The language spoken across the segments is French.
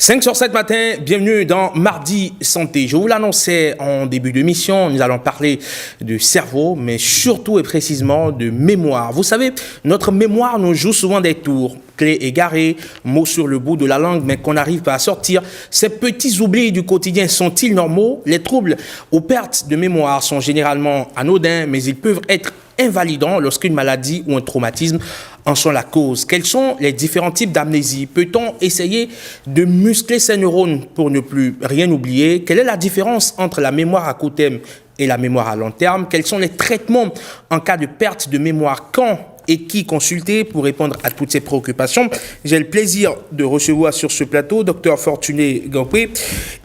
5 sur 7 matin, bienvenue dans Mardi Santé. Je vous l'annonçais en début de mission, nous allons parler de cerveau, mais surtout et précisément de mémoire. Vous savez, notre mémoire nous joue souvent des tours, clés égarées, mots sur le bout de la langue, mais qu'on n'arrive pas à sortir. Ces petits oublis du quotidien sont-ils normaux? Les troubles aux pertes de mémoire sont généralement anodins, mais ils peuvent être invalidants lorsqu'une maladie ou un traumatisme en sont la cause. Quels sont les différents types d'amnésie? Peut-on essayer de muscler ses neurones pour ne plus rien oublier? Quelle est la différence entre la mémoire à court terme et la mémoire à long terme? Quels sont les traitements en cas de perte de mémoire? Quand et qui consulter pour répondre à toutes ces préoccupations? J'ai le plaisir de recevoir sur ce plateau Dr Fortuné Gampoué.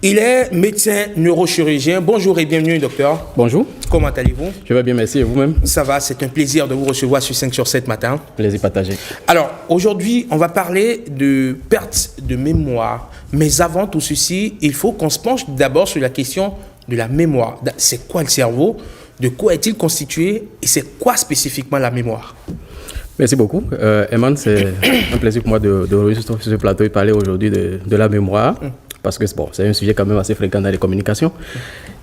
Il est médecin neurochirurgien. Bonjour et bienvenue, docteur. Bonjour. Comment allez-vous? Je vais bien, merci. Et vous-même? Ça va, c'est un plaisir de vous recevoir sur 5 sur 7 matin. Plaisir partagé. Alors, aujourd'hui, on va parler de perte de mémoire. Mais avant tout ceci, il faut qu'on se penche d'abord sur la question de la mémoire. C'est quoi le cerveau? De quoi est-il constitué? Et c'est quoi spécifiquement la mémoire? Merci beaucoup. Eman, c'est un plaisir pour moi de revenir sur ce plateau et parler aujourd'hui de la mémoire. Parce que bon, c'est un sujet quand même assez fréquent dans les communications.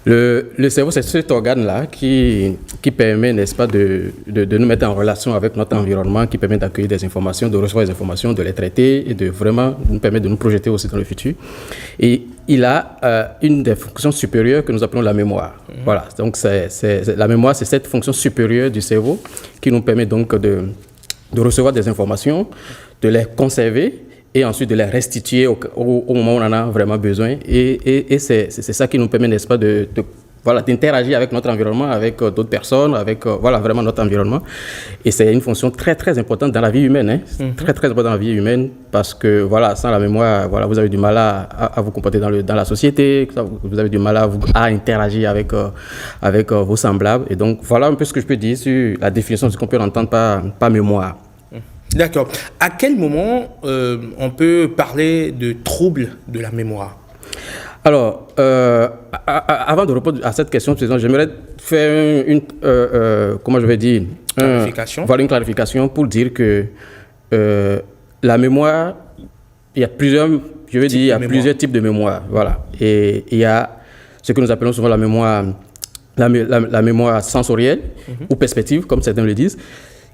Le cerveau, c'est cet organe-là qui permet, n'est-ce pas, de nous mettre en relation avec notre environnement, qui permet d'accueillir des informations, de recevoir des informations, de les traiter et de vraiment nous permettre de nous projeter aussi dans le futur. Et il a une des fonctions supérieures que nous appelons la mémoire. Voilà, donc la mémoire, c'est cette fonction supérieure du cerveau qui nous permet donc de recevoir des informations, de les conserver et ensuite de les restituer au moment où on en a vraiment besoin. Et c'est ça qui nous permet, n'est-ce pas, d'interagir avec notre environnement, avec d'autres personnes, avec vraiment notre environnement. Et c'est une fonction très, très importante dans la vie humaine. Très, très importante dans la vie humaine parce que, sans la mémoire, vous avez du mal à vous comporter dans la société, vous avez du mal à interagir avec vos semblables. Et donc, voilà un peu ce que je peux dire sur la définition de ce qu'on peut entendre par mémoire. D'accord. À quel moment on peut parler de troubles de la mémoire? Alors, avant de répondre à cette question, j'aimerais faire une clarification pour dire que la mémoire, il y a plusieurs types de mémoire. Voilà. Et il y a ce que nous appelons souvent la mémoire sensorielle ou perspective, comme certains le disent,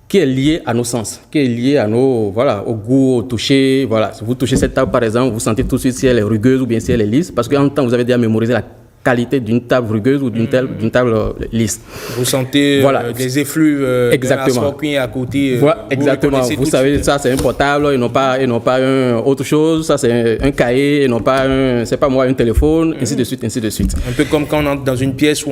qui est lié à nos sens, qui est lié à au goût, au toucher. Voilà. Si vous touchez cette table, par exemple, vous sentez tout de suite si elle est rugueuse ou bien si elle est lisse, parce qu'en temps, vous avez déjà mémorisé la qualité d'une table rugueuse ou d'une table lisse. Vous sentez des effluves exactement. À côté. Exactement. Vous savez, ça c'est un portable et non pas autre chose. Ça c'est un cahier et non pas un téléphone, ainsi de suite. Un peu comme quand on entre dans une pièce où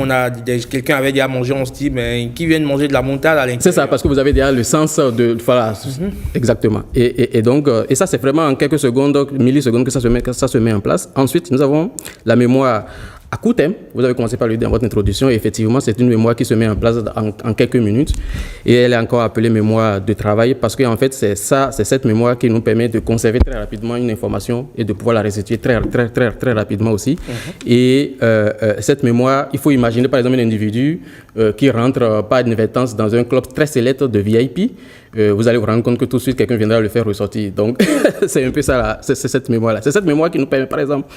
quelqu'un avait déjà mangé, on se dit, mais qui vient de manger de la moutarde à l'intérieur? C'est ça, parce que vous avez déjà le sens de... Exactement. Et donc, ça c'est vraiment en quelques secondes, millisecondes que ça se met en place. Ensuite, nous avons la mémoire à court terme. Vous avez commencé par le dire dans votre introduction. Et effectivement, c'est une mémoire qui se met en place en quelques minutes. Et elle est encore appelée mémoire de travail parce qu'en fait, c'est cette mémoire qui nous permet de conserver très rapidement une information et de pouvoir la restituer très, très, très, très rapidement aussi. Et cette mémoire, il faut imaginer par exemple un individu qui rentre par inadvertance dans un club très sélect de VIP. Vous allez vous rendre compte que tout de suite, quelqu'un viendra le faire ressortir. Donc, c'est un peu ça, c'est cette mémoire-là. C'est cette mémoire qui nous permet, par exemple,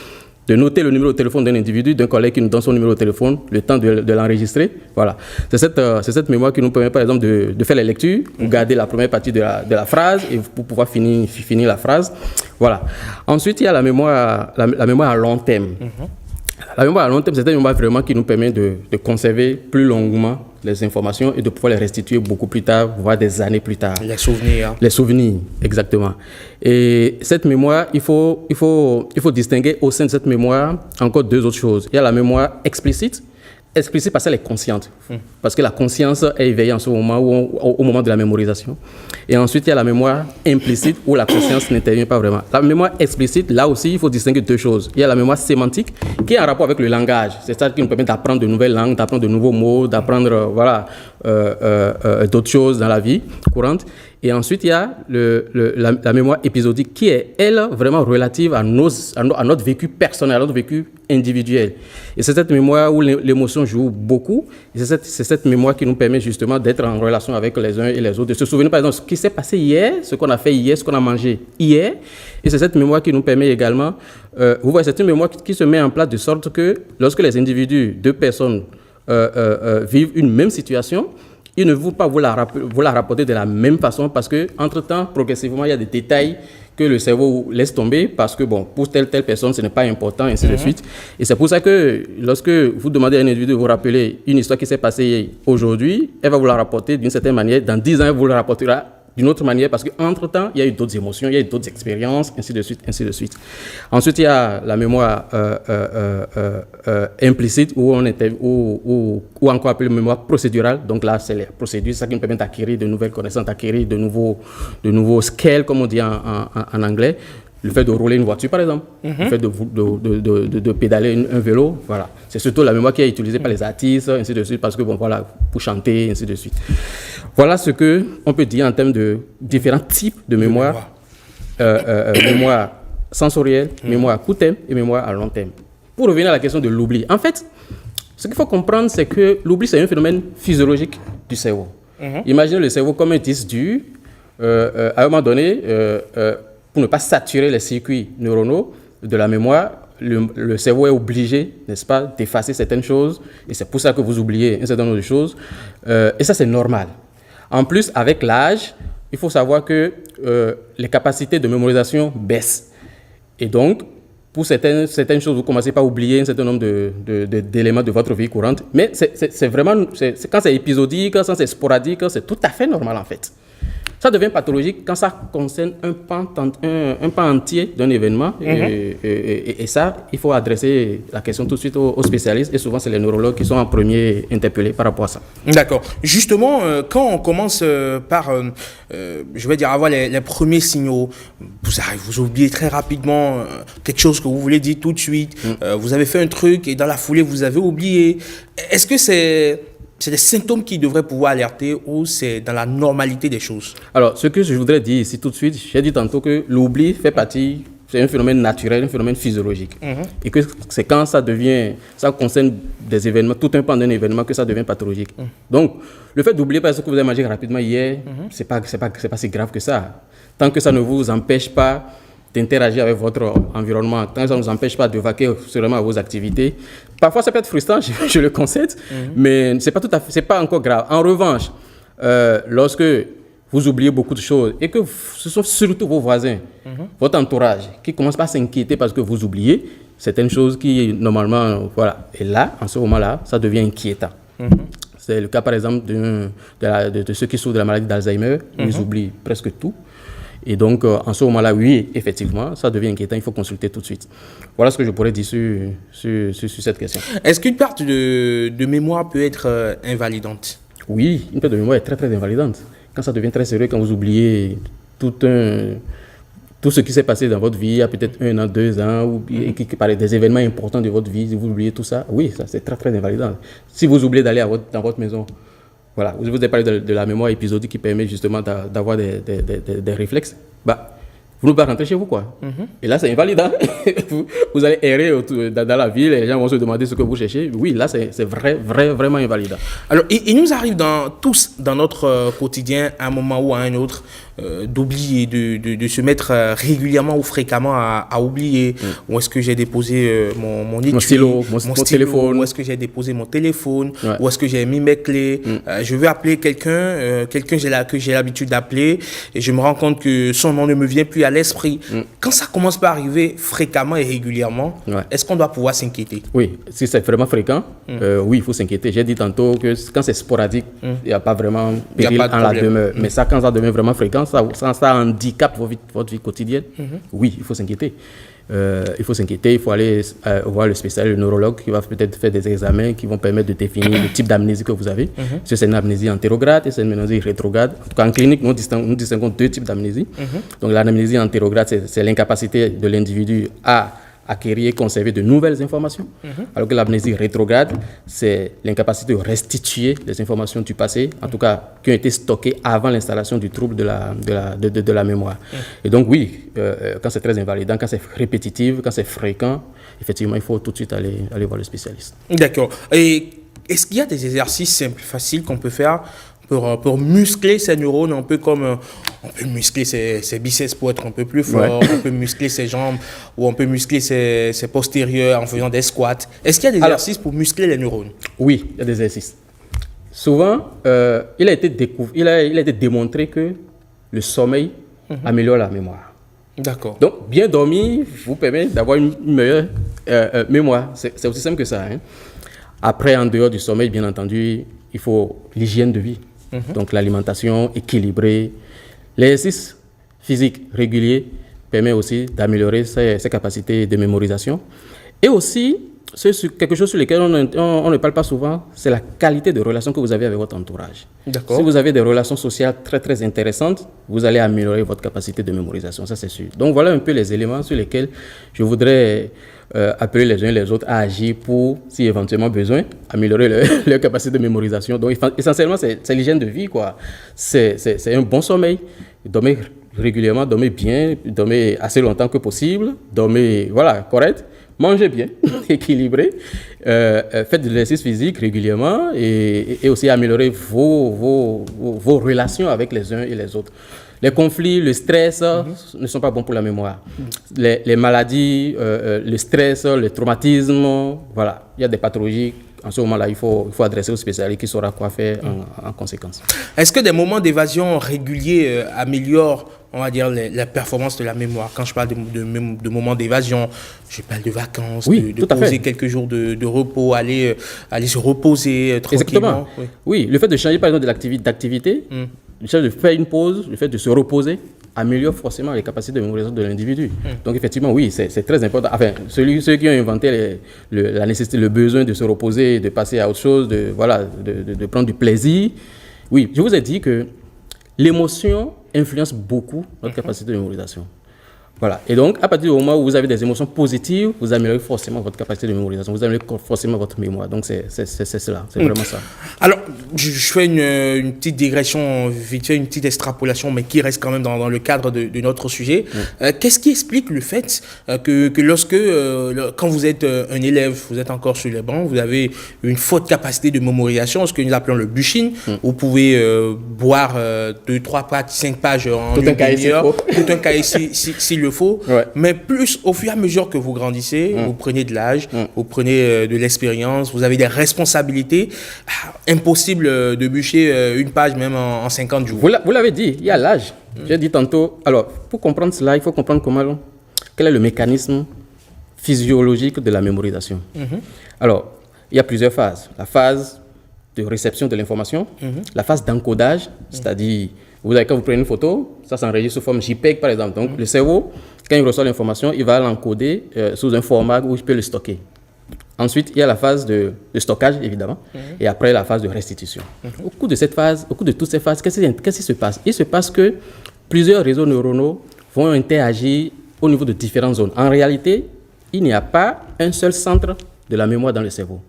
de noter le numéro de téléphone d'un individu, d'un collègue qui nous donne son numéro de téléphone, le temps de l'enregistrer. Voilà. C'est cette mémoire qui nous permet, par exemple, de faire les lectures, ou garder la première partie de la phrase et pour pouvoir finir la phrase. Voilà. Ensuite, il y a la mémoire à long terme. La mémoire à long terme, c'est une mémoire vraiment qui nous permet de conserver plus longuement les informations et de pouvoir les restituer beaucoup plus tard, voire des années plus tard. Les souvenirs. Les souvenirs, exactement. Et cette mémoire, il faut distinguer au sein de cette mémoire encore deux autres choses. Il y a la mémoire explicite parce qu'elle est consciente. Parce que la conscience est éveillée en ce moment, au moment de la mémorisation. Et ensuite, il y a la mémoire implicite où la conscience n'intervient pas vraiment. La mémoire explicite, là aussi, il faut distinguer deux choses. Il y a la mémoire sémantique qui est en rapport avec le langage. C'est ça qui nous permet d'apprendre de nouvelles langues, d'apprendre de nouveaux mots, d'apprendre d'autres choses dans la vie courante. Et ensuite, il y a la mémoire épisodique qui est, elle, vraiment relative à notre vécu personnel, à notre vécu individuel. Et c'est cette mémoire où l'émotion joue beaucoup. Et c'est cette mémoire qui nous permet justement d'être en relation avec les uns et les autres, de se souvenir par exemple de ce qui s'est passé hier, ce qu'on a fait hier, ce qu'on a mangé hier. Et c'est cette mémoire qui nous permet également, vous voyez, c'est une mémoire qui se met en place de sorte que lorsque les individus, deux personnes, vivent une même situation, ils ne vont pas vous la rapporter de la même façon parce que, entre-temps, progressivement, il y a des détails que le cerveau laisse tomber parce que, bon, pour telle personne, ce n'est pas important, et ainsi de suite. Et c'est pour ça que lorsque vous demandez à un individu de vous rappeler une histoire qui s'est passée aujourd'hui, elle va vous la rapporter d'une certaine manière. Dans 10 ans, elle vous la rapportera d'une autre manière parce qu'entre-temps, il y a eu d'autres émotions, il y a eu d'autres expériences, ainsi de suite, ainsi de suite. Ensuite, il y a la mémoire implicite ou encore appelée mémoire procédurale. Donc là, c'est les procédures, c'est ça qui nous permet d'acquérir de nouvelles connaissances, d'acquérir de nouveaux skills, comme on dit en anglais. Le fait de rouler une voiture, par exemple, le fait de pédaler un vélo, voilà. C'est surtout la mémoire qui est utilisée par les artistes, ainsi de suite, parce que, bon, voilà, pour chanter, ainsi de suite. Voilà ce qu'on peut dire en termes de différents types de mémoire. Mémoire sensorielle, mémoire à court terme et mémoire à long terme. Pour revenir à la question de l'oubli, en fait, ce qu'il faut comprendre, c'est que l'oubli, c'est un phénomène physiologique du cerveau. Imaginez le cerveau comme un disque dur. À un moment donné, pour ne pas saturer les circuits neuronaux de la mémoire, le cerveau est obligé, n'est-ce pas, d'effacer certaines choses. Et c'est pour ça que vous oubliez un certain nombre de choses. Et ça, c'est normal. En plus, avec l'âge, il faut savoir que les capacités de mémorisation baissent. Et donc, pour certaines choses, vous commencez par oublier un certain nombre d'éléments de votre vie courante. Mais c'est vraiment, quand c'est épisodique, quand c'est sporadique, c'est tout à fait normal en fait. Ça devient pathologique quand ça concerne un pan entier d'un événement. Et ça, il faut adresser la question tout de suite aux spécialistes. Et souvent, c'est les neurologues qui sont en premier interpellés par rapport à ça. D'accord. Justement, quand on commence par, je vais dire, avoir les premiers signaux, vous oubliez très rapidement quelque chose que vous voulez dire tout de suite. Vous avez fait un truc et dans la foulée, vous avez oublié. Est-ce que c'est des symptômes qui devraient pouvoir alerter ou c'est dans la normalité des choses? Alors, ce que je voudrais dire ici tout de suite, j'ai dit tantôt que l'oubli fait partie, c'est un phénomène naturel, un phénomène physiologique. Et que c'est quand ça concerne des événements, tout un pan d'un événement, que ça devient pathologique. Donc, le fait d'oublier parce que vous avez mangé rapidement hier, c'est pas si grave que ça. Tant que ça ne vous empêche pas d'interagir avec votre environnement, tant que ça ne vous empêche pas de vaquer seulement à vos activités. Parfois, ça peut être frustrant, je le concède, mais c'est pas encore grave. En revanche, lorsque vous oubliez beaucoup de choses et que ce sont surtout vos voisins, votre entourage, qui commence pas à s'inquiéter parce que vous oubliez certaines choses qui, normalement, voilà. Et là, en ce moment-là, ça devient inquiétant. C'est le cas, par exemple, de ceux qui souffrent de la maladie d'Alzheimer, ils oublient presque tout. Et donc, en ce moment-là, oui, effectivement, ça devient inquiétant, il faut consulter tout de suite. Voilà ce que je pourrais dire sur cette question. Est-ce qu'une perte de mémoire peut être invalidante? Oui, une perte de mémoire est très, très invalidante. Quand ça devient très sérieux, quand vous oubliez tout ce qui s'est passé dans votre vie, il y a peut-être 1 an, 2 ans, ou qui parlait des événements importants de votre vie, vous oubliez tout ça, oui, ça c'est très, très invalidant. Si vous oubliez d'aller dans votre maison, voilà, vous avez parlé de la mémoire épisodique qui permet justement d'avoir des réflexes. Vous ne pouvez pas rentrer chez vous, quoi. Et là, c'est invalidant. Vous allez errer dans la ville et les gens vont se demander ce que vous cherchez. Oui, là, c'est vraiment invalidant. Alors, il nous arrive tous dans notre quotidien, à un moment ou à un autre, d'oublier, de se mettre régulièrement ou fréquemment à oublier. Où est-ce que j'ai déposé mon stylo, mon téléphone. Où est-ce que j'ai déposé mon téléphone. Où est-ce que j'ai mis mes clés. Je veux appeler quelqu'un que j'ai l'habitude d'appeler et je me rends compte que son nom ne me vient plus à l'esprit. Quand ça commence par arriver fréquemment et régulièrement, est-ce qu'on doit pouvoir s'inquiéter? Oui, si c'est vraiment fréquent, oui, il faut s'inquiéter. J'ai dit tantôt que quand c'est sporadique, il n'y a pas vraiment péril en la demeure. Mais ça, quand ça devient vraiment fréquent, ça handicape votre vie quotidienne, oui, il faut s'inquiéter. Il faut aller voir le spécialiste, le neurologue, qui va peut-être faire des examens qui vont permettre de définir le type d'amnésie que vous avez. Si c'est une amnésie antérograde et c'est une amnésie rétrograde. En tout cas, en clinique, nous distinguons 2 types d'amnésie. Donc, l'amnésie antérograde, c'est l'incapacité de l'individu à acquérir et conserver de nouvelles informations, alors que l'amnésie rétrograde, c'est l'incapacité de restituer les informations du passé, en tout cas qui ont été stockées avant l'installation du trouble de la mémoire. Et donc oui, quand c'est très invalidant, quand c'est répétitif, quand c'est fréquent, effectivement, il faut tout de suite aller voir le spécialiste. D'accord. Et est-ce qu'il y a des exercices simples, faciles qu'on peut faire pour muscler ses neurones, un peu comme on peut muscler ses biceps pour être un peu plus fort, on peut muscler ses jambes ou on peut muscler ses postérieurs en faisant des squats. Est-ce qu'il y a des exercices pour muscler les neurones? Oui, il y a des exercices. Souvent, il a été démontré que le sommeil améliore la mémoire. D'accord. Donc, bien dormir vous permet d'avoir une meilleure mémoire. C'est aussi simple que ça. Hein. Après, en dehors du sommeil, bien entendu, il faut l'hygiène de vie. Donc, l'alimentation équilibrée. L'exercice physique régulier permet aussi d'améliorer ses capacités de mémorisation. Et aussi, quelque chose sur lequel on ne parle pas souvent, c'est la qualité de relation que vous avez avec votre entourage. D'accord. Si vous avez des relations sociales très, très intéressantes, vous allez améliorer votre capacité de mémorisation, ça c'est sûr. Donc voilà un peu les éléments sur lesquels je voudrais appeler les uns et les autres à agir pour, si éventuellement besoin, améliorer leur capacité de mémorisation. Donc essentiellement, c'est l'hygiène de vie, quoi. C'est un bon sommeil, dormir régulièrement, dormir bien, dormir assez longtemps que possible, dormir, voilà, correct. Mangez bien, équilibré, faites de l'exercice physique régulièrement et aussi améliorer vos relations avec les uns et les autres. Les conflits, le stress ne sont pas bons pour la mémoire. Les maladies, le stress, le traumatisme, voilà, il y a des pathologies. En ce moment-là, il faut adresser au spécialiste qui saura quoi faire en conséquence. Est-ce que des moments d'évasion réguliers améliorent, on va dire, la performance de la mémoire? Quand je parle de moments d'évasion, je parle de vacances, oui, de poser quelques jours de repos, aller se reposer tranquillement. Exactement. Oui, le fait de changer par exemple d'activité, le fait de faire une pause, le fait de se reposer, améliore forcément les capacités de mémorisation de l'individu. Donc effectivement, oui, c'est très important. Enfin, ceux qui ont inventé la nécessité, le besoin de se reposer, de passer à autre chose, de prendre du plaisir. Oui, je vous ai dit que l'émotion influence beaucoup notre capacité de mémorisation. Voilà. Et donc, à partir du moment où vous avez des émotions positives, vous améliorez forcément votre capacité de mémorisation, vous améliorez forcément votre mémoire. Donc, c'est cela, c'est vraiment ça. Alors, je fais une petite digression, vite fait, une petite extrapolation, mais qui reste quand même dans le cadre de notre sujet. Qu'est-ce qui explique le fait que lorsque, quand vous êtes un élève, vous êtes encore sur les bancs, vous avez une forte capacité de mémorisation, ce que nous appelons le bushing, vous pouvez boire 2, 3, 4, 5 pages en une demi-heure, tout un cahier s'il le faut, mais plus au fur et à mesure que vous grandissez, vous prenez de l'âge, vous prenez de l'expérience, vous avez des responsabilités, impossible de bûcher une page même en 50 jours. Vous l'avez dit, il y a l'âge. J'ai dit tantôt, alors pour comprendre cela, il faut comprendre quel est le mécanisme physiologique de la mémorisation. Alors, il y a plusieurs phases. La phase de réception de l'information, la phase d'encodage, c'est-à-dire quand vous prenez une photo, ça s'enregistre sous forme JPEG par exemple. Donc le cerveau, quand il reçoit l'information, il va l'encoder sous un format où il peut le stocker. Ensuite, il y a la phase de stockage, évidemment, et après la phase de restitution. Au cours de toutes ces phases, qu'est-ce qui se passe? Il se passe que plusieurs réseaux neuronaux vont interagir au niveau de différentes zones. En réalité, il n'y a pas un seul centre de la mémoire dans le cerveau.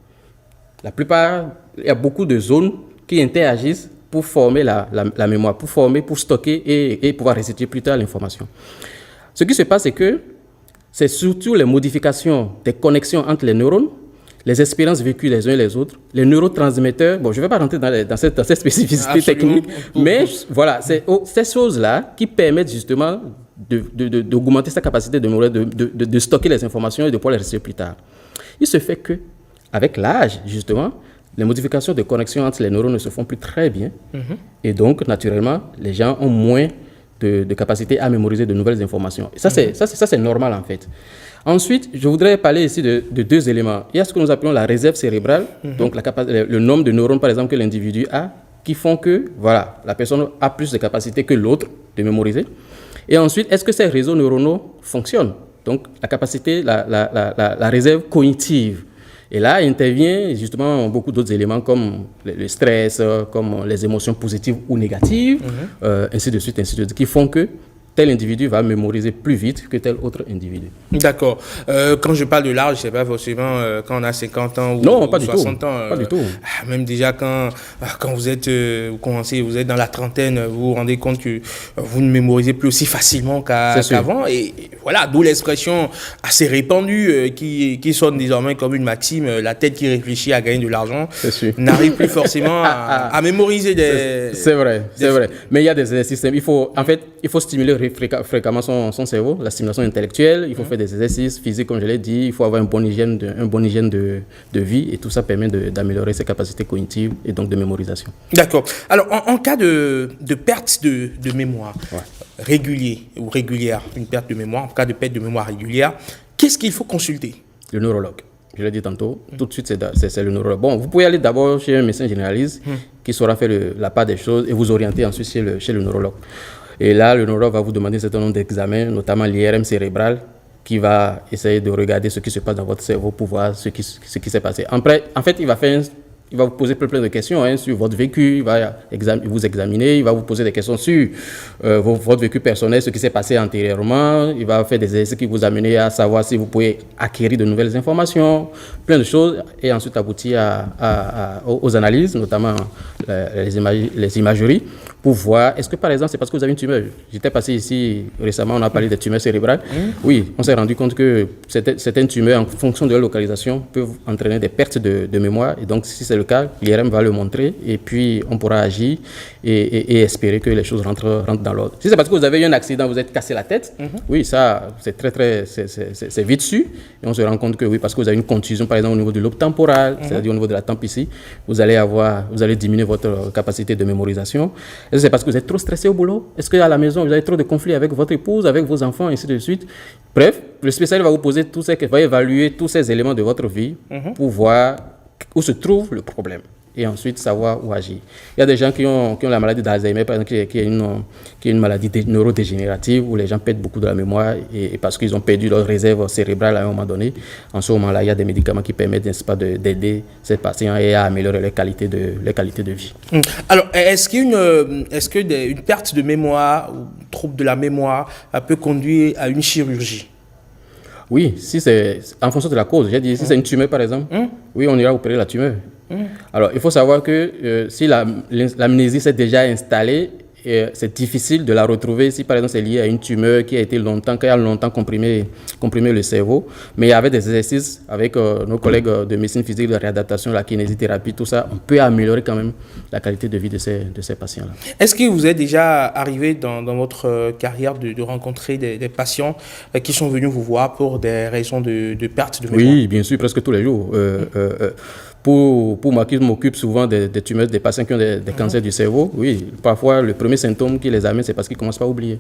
Il y a beaucoup de zones qui interagissent pour former la mémoire, pour stocker et pouvoir restituer plus tard l'information. Ce qui se passe, c'est que c'est surtout les modifications des connexions entre les neurones, les expériences vécues les uns et les autres, les neurotransmetteurs. Bon, je ne vais pas rentrer dans cette spécificité technique, mais voilà, c'est ces choses-là qui permettent justement d'augmenter sa capacité de stocker les informations et de pouvoir les restituer plus tard. Il se fait que, avec l'âge, justement, les modifications de connexion entre les neurones ne se font plus très bien. Et donc, naturellement, les gens ont moins de capacité à mémoriser de nouvelles informations. Et ça, c'est normal, en fait. Ensuite, je voudrais parler ici de deux éléments. Il y a ce que nous appelons la réserve cérébrale, donc le nombre de neurones, par exemple, que l'individu a, qui font que, voilà, la personne a plus de capacité que l'autre de mémoriser. Et ensuite, est-ce que ces réseaux neuronaux fonctionnent? Donc, la capacité, la réserve cognitive. Et là, intervient justement beaucoup d'autres éléments comme le stress, comme les émotions positives ou négatives, ainsi de suite, qui font que tel individu va mémoriser plus vite que tel autre individu. D'accord. Quand je parle de l'âge, c'est pas forcément quand on a 50 ans ou, Non, ou pas du 60 tout. ans. Pas du tout. Même déjà quand vous êtes, vous êtes dans la trentaine, vous vous rendez compte que vous ne mémorisez plus aussi facilement qu'avant. Et voilà, d'où l'expression assez répandue qui sonne désormais comme une maxime, la tête qui réfléchit à gagner de l'argent n'arrive plus forcément à mémoriser des... C'est vrai. Mais il y a des exercices. Il faut stimuler fréquemment son cerveau, la stimulation intellectuelle, il faut faire des exercices physiques, comme je l'ai dit, il faut avoir une bonne hygiène de vie, et tout ça permet d'améliorer ses capacités cognitives et donc de mémorisation. D'accord. Alors, en cas de perte de mémoire régulière, une perte de mémoire, en cas de perte de mémoire régulière, qu'est-ce qu'il faut consulter? Le neurologue. Je l'ai dit tantôt, tout de suite, c'est le neurologue. Bon, vous pouvez aller d'abord chez un médecin généraliste qui saura faire la part des choses et vous orienter ensuite chez le neurologue. Et là, le neurologue va vous demander un certain nombre d'examens, notamment l'IRM cérébral, qui va essayer de regarder ce qui se passe dans votre cerveau pour voir ce qui s'est passé. Après, en fait, il va vous poser plein de questions sur votre vécu, il va vous examiner, il va vous poser des questions sur votre vécu personnel, ce qui s'est passé antérieurement, il va faire des essais qui vous amènent à savoir si vous pouvez acquérir de nouvelles informations, plein de choses, et ensuite aboutir aux analyses, notamment les imageries, pour voir, est-ce que par exemple, c'est parce que vous avez une tumeur? J'étais passé ici récemment, on a parlé des tumeurs cérébrales. Oui, on s'est rendu compte que certaines tumeurs, en fonction de leur localisation, peuvent entraîner des pertes de mémoire. Et donc, si c'est le cas, l'IRM va le montrer et puis on pourra agir et espérer que les choses rentrent dans l'ordre. Si c'est parce que vous avez eu un accident, vous êtes cassé la tête, oui, ça, c'est vite su. Et on se rend compte que oui, parce que vous avez une contusion, par exemple, au niveau du lobe temporal, c'est-à-dire au niveau de la tempe ici, vous allez diminuer votre capacité de mémorisation. Est-ce que c'est parce que vous êtes trop stressé au boulot? Est-ce qu'à la maison, vous avez trop de conflits avec votre épouse, avec vos enfants, et ainsi de suite? Bref, le spécialiste va vous poser va évaluer tous ces éléments de votre vie pour voir où se trouve le problème et ensuite savoir où agir. Il y a des gens qui ont la maladie d'Alzheimer, par exemple, qui est une maladie neurodégénérative où les gens perdent beaucoup de la mémoire et parce qu'ils ont perdu leur réserve cérébrale à un moment donné. En ce moment-là, il y a des médicaments qui permettent, n'est-ce pas, d'aider ces patients et à améliorer les qualités de vie. Alors, est-ce qu'une perte de mémoire ou trouble de la mémoire peut conduire à une chirurgie? Oui, si c'est en fonction de la cause. J'ai dit, si c'est une tumeur, par exemple, oui, on ira opérer la tumeur. Alors, il faut savoir que si l'amnésie s'est déjà installée, c'est difficile de la retrouver si, par exemple, c'est lié à une tumeur qui a longtemps comprimé le cerveau. Mais il y avait des exercices avec nos collègues de médecine physique, de réadaptation, la kinésithérapie, tout ça. On peut améliorer quand même la qualité de vie de ces patients-là. Est-ce que vous êtes déjà arrivé dans votre carrière de rencontrer des patients qui sont venus vous voir pour des raisons de perte de mémoire? Oui, bien sûr, presque tous les jours. Pour moi qui m'occupe souvent des tumeurs, des patients qui ont des cancers du cerveau, oui, parfois le premier symptôme qui les amène, c'est parce qu'ils ne commencent pas à oublier.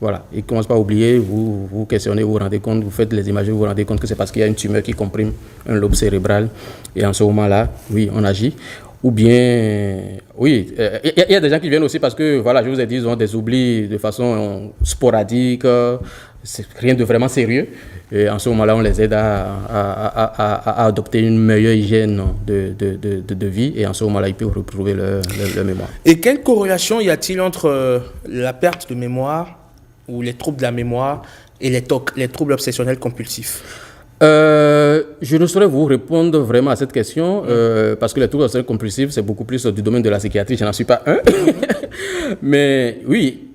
Voilà, ils ne commencent pas à oublier, vous questionnez, vous vous rendez compte, vous faites les images, vous vous rendez compte que c'est parce qu'il y a une tumeur qui comprime un lobe cérébral. Et en ce moment-là, oui, on agit. Ou bien, oui, il y a des gens qui viennent aussi parce que, voilà, je vous ai dit, ils ont des oublis de façon sporadique, c'est rien de vraiment sérieux. Et en ce moment-là, on les aide à adopter une meilleure hygiène de vie. Et en ce moment-là, ils peuvent retrouver leur mémoire. Et quelle corrélation y a-t-il entre la perte de mémoire ou les troubles de la mémoire et les TOC, les troubles obsessionnels compulsifs? Je ne saurais vous répondre vraiment à cette question parce que les troubles obsessionnels compulsifs, c'est beaucoup plus du domaine de la psychiatrie. Je n'en suis pas un. Mais oui,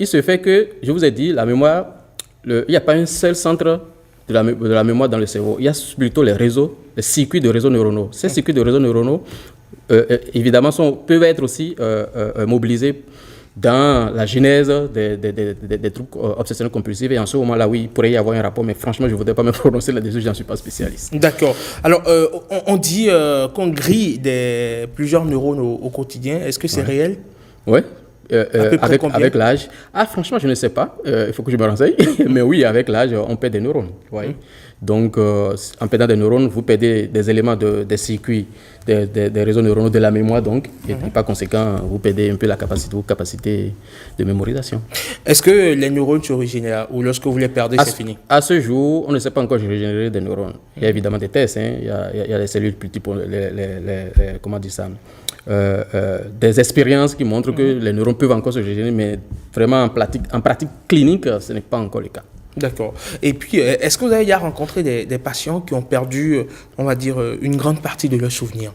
il se fait que, je vous ai dit, la mémoire, il n'y a pas un seul centre de la mémoire dans le cerveau. Il y a plutôt les circuits de réseaux neuronaux. Ces circuits de réseaux neuronaux, évidemment, peuvent être aussi mobilisés dans la genèse des troubles obsessionnels compulsifs. Et en ce moment-là, oui, il pourrait y avoir un rapport, mais franchement, je ne voudrais pas me prononcer là-dessus, je n'en suis pas spécialiste. D'accord. Alors, on dit qu'on grille plusieurs neurones au quotidien. Est-ce que c'est réel? Oui. Avec l'âge. Ah, franchement, je ne sais pas. Il faut que je me renseigne. Mais oui, avec l'âge, on perd des neurones. Ouais. Donc, en perdant des neurones, vous perdez des éléments des circuits, des réseaux neuronaux de la mémoire, donc, et par conséquent, vous perdez un peu vos capacités de mémorisation. Est-ce que les neurones se régénèrent ou lorsque vous les perdez, c'est fini? À ce jour, on ne sait pas encore régénérer des neurones. Il y a évidemment des tests. Il y a les cellules plus types, comment dire ça, des expériences qui montrent que les neurones peuvent encore se régénérer, mais vraiment en pratique clinique, ce n'est pas encore le cas. D'accord. Et puis, est-ce que vous avez déjà rencontré des patients qui ont perdu, on va dire, une grande partie de leurs souvenirs?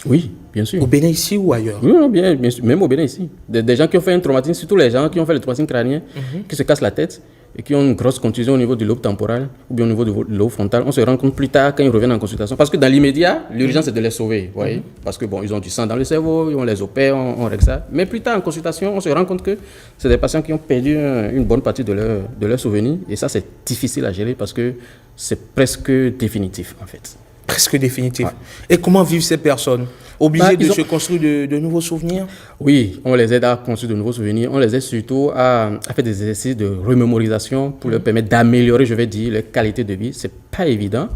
Oui, bien sûr. Au Bénin ici ou ailleurs? Oui, non, bien sûr. Même au Bénin ici. Des gens qui ont fait un traumatisme, surtout les gens qui ont fait le traumatisme crânien, qui se cassent la tête et qui ont une grosse contusion au niveau du lobe temporal ou bien au niveau du lobe frontal. On se rend compte plus tard quand ils reviennent en consultation. Parce que dans l'immédiat, l'urgence est de les sauver. Vous voyez? Parce que bon, ils ont du sang dans le cerveau, on les opère, on règle ça. Mais plus tard en consultation, on se rend compte que c'est des patients qui ont perdu une bonne partie de leur souvenirs. Et ça, c'est difficile à gérer parce que c'est presque définitif en fait. Presque définitif. Ouais. Et comment vivent ces personnes? Obligées de se construire de nouveaux souvenirs? Oui, on les aide à construire de nouveaux souvenirs. On les aide surtout à faire des exercices de remémorisation pour leur permettre d'améliorer, je vais dire, leur qualité de vie. Ce n'est pas évident,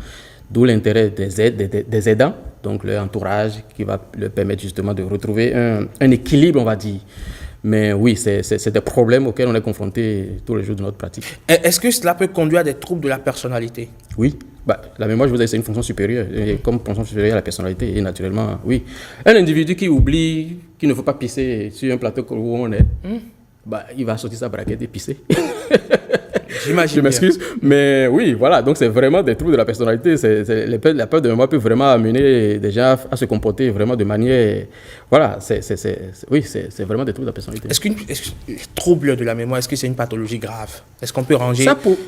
d'où l'intérêt des aidants, donc leur entourage, qui va leur permettre justement de retrouver un équilibre, on va dire. Mais oui, c'est des problèmes auxquels on est confronté tous les jours de notre pratique. Est-ce que cela peut conduire à des troubles de la personnalité? Oui. La mémoire, je vous ai dit, c'est une fonction supérieure. Et comme fonction supérieure à la personnalité, et naturellement, oui. Un individu qui oublie qu'il ne faut pas pisser sur un plateau où on est, il va sortir sa braguette et pisser. J'imagine. Je m'excuse. Mais oui, voilà. Donc, c'est vraiment des troubles de la personnalité. La perte de mémoire peut vraiment amener des gens à se comporter vraiment de manière. Voilà. Oui, c'est vraiment des troubles de la personnalité. Est-ce que trouble de la mémoire, est-ce que c'est une pathologie grave? Est-ce qu'on peut ranger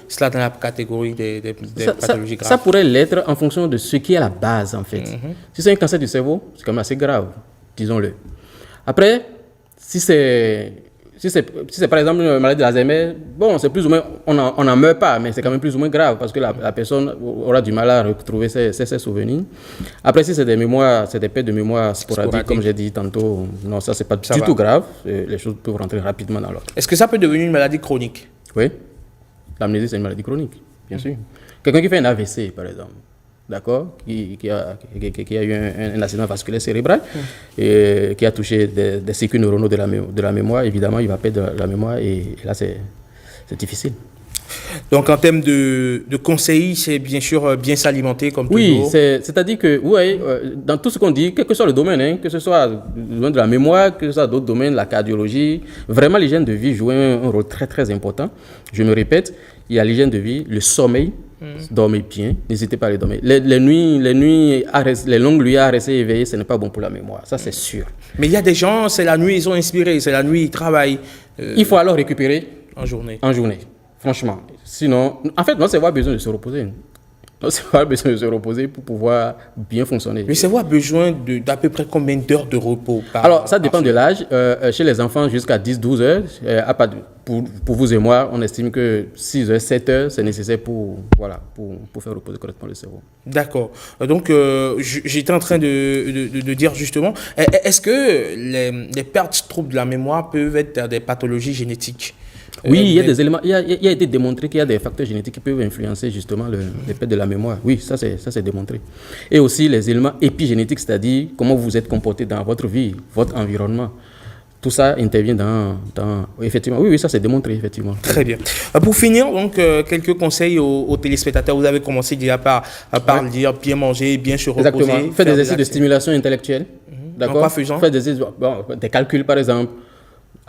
cela dans la catégorie des pathologies graves? Ça pourrait l'être en fonction de ce qui est la base, en fait. Si c'est un cancer du cerveau, c'est quand même assez grave, disons-le. Après, si c'est par exemple une maladie d'Alzheimer, bon, c'est plus ou moins, on n'en meurt pas, mais c'est quand même plus ou moins grave parce que la personne aura du mal à retrouver ses souvenirs. Après, si c'est des mémoires, c'est des pertes de mémoire sporadiques, comme j'ai dit tantôt, non, ça, c'est pas du tout grave. Les choses peuvent rentrer rapidement dans l'ordre. Est-ce que ça peut devenir une maladie chronique? Oui. L'amnésie, c'est une maladie chronique, bien sûr. Quelqu'un qui fait un AVC, par exemple, d'accord, qui a eu un accident vasculaire cérébral et qui a touché des circuits neuronaux de la mémoire, évidemment, il va perdre la mémoire et là, c'est difficile. Donc, en termes de conseils, c'est bien sûr bien s'alimenter comme toujours. Oui, c'est-à-dire que, dans tout ce qu'on dit, quel que soit le domaine, que ce soit le domaine de la mémoire, que ce soit d'autres domaines, la cardiologie, vraiment l'hygiène de vie joue un rôle très, très important. Je me répète, il y a l'hygiène de vie, le sommeil, dormez bien, n'hésitez pas à les dormir. Les longues nuits à rester éveillé, ce n'est pas bon pour la mémoire, ça c'est sûr. Mais il y a des gens, c'est la nuit, ils sont inspirés, c'est la nuit, ils travaillent. Il faut alors récupérer en journée. Franchement. Sinon, en fait, non, c'est avoir besoin de se reposer. C'est avoir besoin de se reposer pour pouvoir bien fonctionner. Mais c'est avoir besoin d'à peu près combien d'heures de repos Alors, ça dépend de l'âge. Chez les enfants, jusqu'à 10-12 heures. Pour vous et moi, on estime que 6 heures, 7 heures, c'est nécessaire pour faire reposer correctement le cerveau. D'accord. Donc, j'étais en train de dire justement, est-ce que les pertes troubles de la mémoire peuvent être des pathologies génétiques? Oui, il y a des éléments. Il a été démontré qu'il y a des facteurs génétiques qui peuvent influencer justement les pertes de la mémoire. Oui, ça c'est démontré. Et aussi les éléments épigénétiques, c'est-à-dire comment vous êtes comporté dans votre vie, votre environnement. Tout ça intervient dans effectivement. Oui, ça c'est démontré effectivement. Très bien. Pour finir, donc quelques conseils aux téléspectateurs. Vous avez commencé déjà par dire bien manger, bien se reposer. Exactement. Faire des exercices de stimulation intellectuelle. D'accord. En quoi faisant? Faire des calculs par exemple.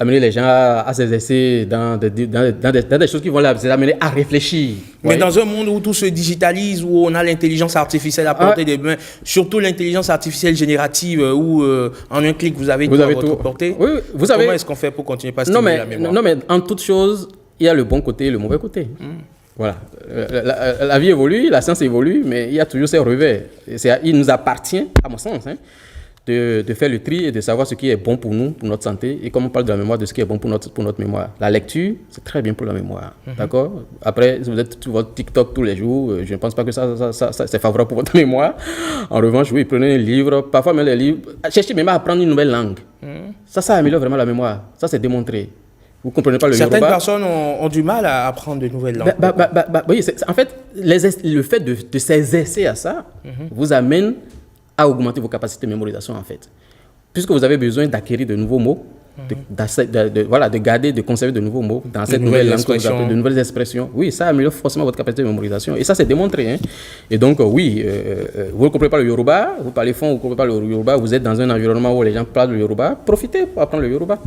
Amener les gens à s'exercer dans des choses qui vont les amener à réfléchir. Mais dans un monde où tout se digitalise, où on a l'intelligence artificielle à portée des mains, surtout l'intelligence artificielle générative, où en un clic vous avez tout à votre portée, comment est-ce qu'on fait pour continuer à stimuler la mémoire? Non, mais en toute chose, il y a le bon côté et le mauvais côté. Voilà. La vie évolue, la science évolue, mais il y a toujours ses revers. Il nous appartient, à mon sens, de faire le tri et de savoir ce qui est bon pour nous, pour notre santé, et comme on parle de la mémoire, de ce qui est bon pour notre mémoire. La lecture, c'est très bien pour la mémoire, d'accord? Après, si vous êtes sur votre TikTok tous les jours, je ne pense pas que ça c'est favorable pour votre mémoire. En revanche, oui, prenez un livre, parfois même les livres, cherchez même à apprendre une nouvelle langue. Ça améliore vraiment la mémoire, ça c'est démontré. Vous ne comprenez pas le Yoruba? Certaines personnes ont du mal à apprendre de nouvelles langues. Oui, en fait, le fait de s'exercer à ça vous amène à augmenter vos capacités de mémorisation, en fait. Puisque vous avez besoin d'acquérir de nouveaux mots, de garder, de conserver de nouveaux mots dans cette nouvelle langue, de nouvelles expressions. Oui, ça améliore forcément votre capacité de mémorisation. Et ça, c'est démontré. Hein. Et donc, oui, vous ne comprenez pas le Yoruba, vous parlez fond, vous ne comprenez pas le Yoruba, vous êtes dans un environnement où les gens parlent le Yoruba, profitez pour apprendre le Yoruba.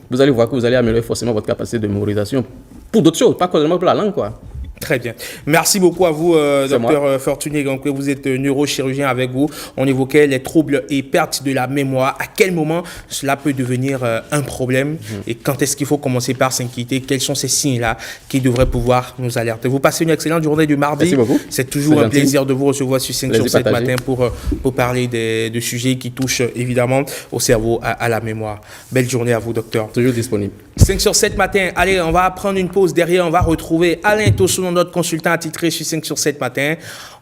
Vous allez voir que vous allez améliorer forcément votre capacité de mémorisation pour d'autres choses, pas seulement pour la langue, quoi. Très bien. Merci beaucoup à vous, docteur Fortuné. Donc, vous êtes neurochirurgien. Avec vous, on évoquait les troubles et pertes de la mémoire. À quel moment cela peut devenir un problème et quand est-ce qu'il faut commencer par s'inquiéter? Quels sont ces signes-là qui devraient pouvoir nous alerter? Vous passez une excellente journée du mardi. Merci beaucoup. C'est toujours un plaisir de vous recevoir sur 5 sur 7 matin pour parler de sujets qui touchent évidemment au cerveau, à la mémoire. Belle journée à vous, docteur. Toujours disponible. 5 sur 7 matin. Allez, on va prendre une pause. Derrière, on va retrouver Alain Tosson, notre consultant attitré sur 5 sur 7 matin.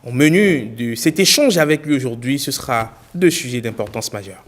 Au menu de cet échange avec lui aujourd'hui, ce sera 2 sujets d'importance majeure.